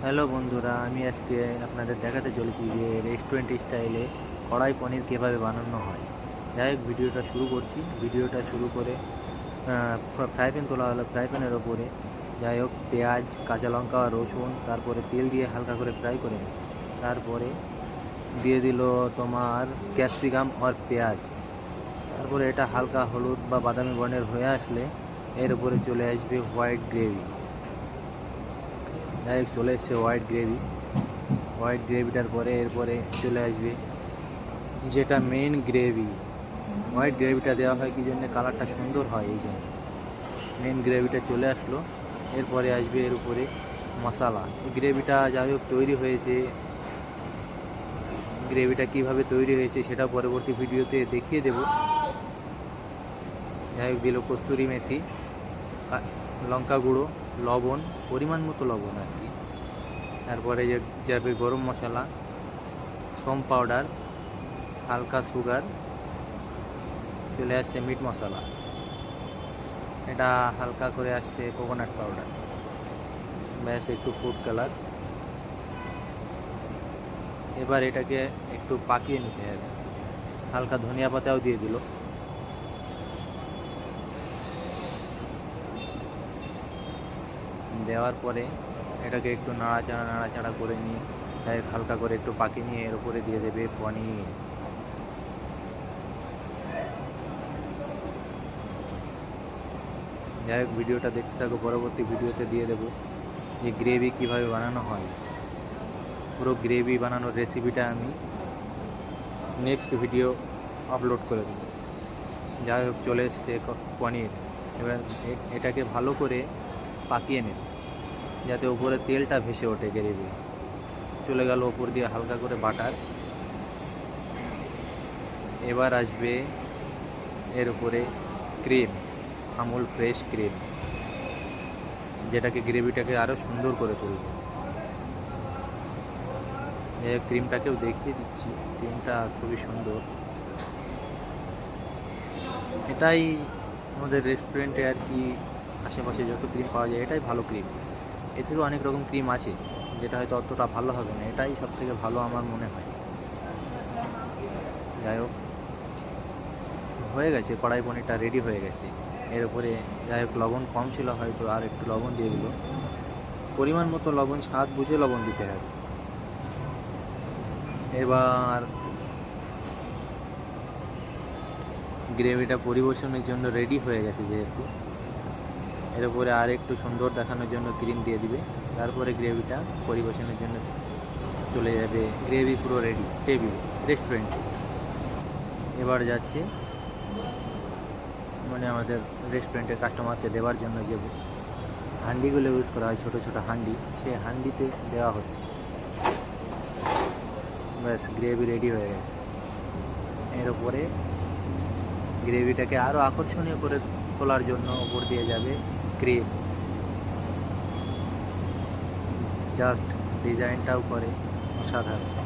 Hello বন্ধুরা, আমি আজকে আপনাদের দেখাতে চলেছি যে রেস্টুরেন্ট স্টাইলে কড়াই পনির কীভাবে বানানো হয়। যাই হোক, ভিডিওটা শুরু করছি। ভিডিওটা শুরু করে ফ্রাই প্যান তোলা হলো। ফ্রাই প্যানের ওপরে যাই হোক পেঁয়াজ, কাঁচা লঙ্কা, রসুন, তারপরে তেল দিয়ে হালকা করে ফ্রাই করে নিই। তারপরে দিয়ে দিল তোমার ক্যাপসিকাম আর পেঁয়াজ। তারপরে এটা হালকা হলুদ বা বাদামি বর্ণের হয়ে আসলে এর উপরে চলে আসবে হোয়াইট গ্রেভি। যাই হোক, চলে এসছে হোয়াইট গ্রেভিটার পরে এরপরে চলে আসবে যেটা মেন গ্রেভি। হোয়াইট গ্রেভিটা দেওয়া হয় কি জন্য, কালারটা সুন্দর হয়, এই জন্য মেন গ্রেভিটা চলে আসলো। এরপরে আসবে এর উপরে মশলা। এই গ্রেভিটা যাই হোক তৈরি হয়েছে, গ্রেভিটা কীভাবে তৈরি হয়েছে সেটা পরবর্তী ভিডিওতে দেখিয়ে দেব। যাই হোক, দিল কস্তুরি মেথি, লঙ্কা গুঁড়ো, লবণ, পরিমাণ মতো লবণ আর কি। তারপরে যাবে গরম মশলা, সোম পাউডার, হালকা সুগার, চলে আসছে মিট মশলা, এটা হালকা করে আসছে কোকোনাট পাউডার, ব্যাস একটু ফুড কালার। এবার এটাকে একটু পাকিয়ে নিতে হবে। হালকা ধনিয়া পাতাও দিয়ে দিল। দেওয়ার পরে এটাকে একটু নাড়াচাড়া করে নিয়ে তাই হালকা করে একটু পাকিয়ে নিয়ে এর উপরে দিয়ে দেবে পনির। যাই হোক, ভিডিওটা দেখতে থাকো, পরবর্তী ভিডিওতে দিয়ে দেবো যে গ্রেভি কীভাবে বানানো হয়। পুরো গ্রেভি বানানোর রেসিপিটা আমি নেক্সট ভিডিও আপলোড করে দেবো। যাই হোক, চলে এসছে পনির। এবার এটাকে ভালো করে পাকিয়ে নেব যাতে উপরে তেলটা ভেসে ওঠে। গ্রেভি চলে গেল ওপর দিয়ে হালকা করে বাটার। এবার আসবে এর উপরে ক্রিম, আমুল ফ্রেশ ক্রিম, যেটাকে গ্রেভিটাকে আরও সুন্দর করে তুলবে। ক্রিমটাকেও দেখিয়ে দিচ্ছি, ক্রিমটা খুবই সুন্দর। এটাই আমাদের রেস্টুরেন্টে আর কি আশেপাশে যত ক্রিম পাওয়া যায় এটাই ভালো ক্রিম। এর থেকেও অনেক রকম ক্রিম আছে যেটা হয়তো অতটা ভালো হবে না, এটাই সবথেকে ভালো আমার মনে হয়। যাই হোক, হয়ে গেছে, কড়াই পনিরটা রেডি হয়ে গেছে। এর উপরে যাই হোক লবণ কম ছিল, হয়তো আর একটু লবণ দিয়ে দিল। পরিমাণ মতো লবণ, স্বাদ বুঝে লবণ দিতে হবে। এবার গ্রেভিটা পরিবেশনের জন্য রেডি হয়ে গেছে যেহেতু, এর উপরে আর একটু সুন্দর দেখানোর জন্য ক্রিম দিয়ে দিবে। তারপরে গ্রেভিটা পরিবেশনের জন্য চলে যাবে। গ্রেভি পুরো রেডি টেবিল রেস্টুরেন্টে। এবার যাচ্ছে মানে আমাদের রেস্টুরেন্টের কাস্টমারকে দেওয়ার জন্য যে হান্ডিগুলো ইউজ করা হয়, ছোটো ছোটো হান্ডি, সেই হান্ডিতে দেওয়া হচ্ছে। ব্যাস, গ্রেভি রেডি হয়ে গেছে। এর উপরে গ্রেভিটাকে আরও আকর্ষণীয় করে তোলার জন্য ওপর দিয়ে যাবে ক্রিম। জাস্ট ডিজাইনটাও করে অসাধারণ।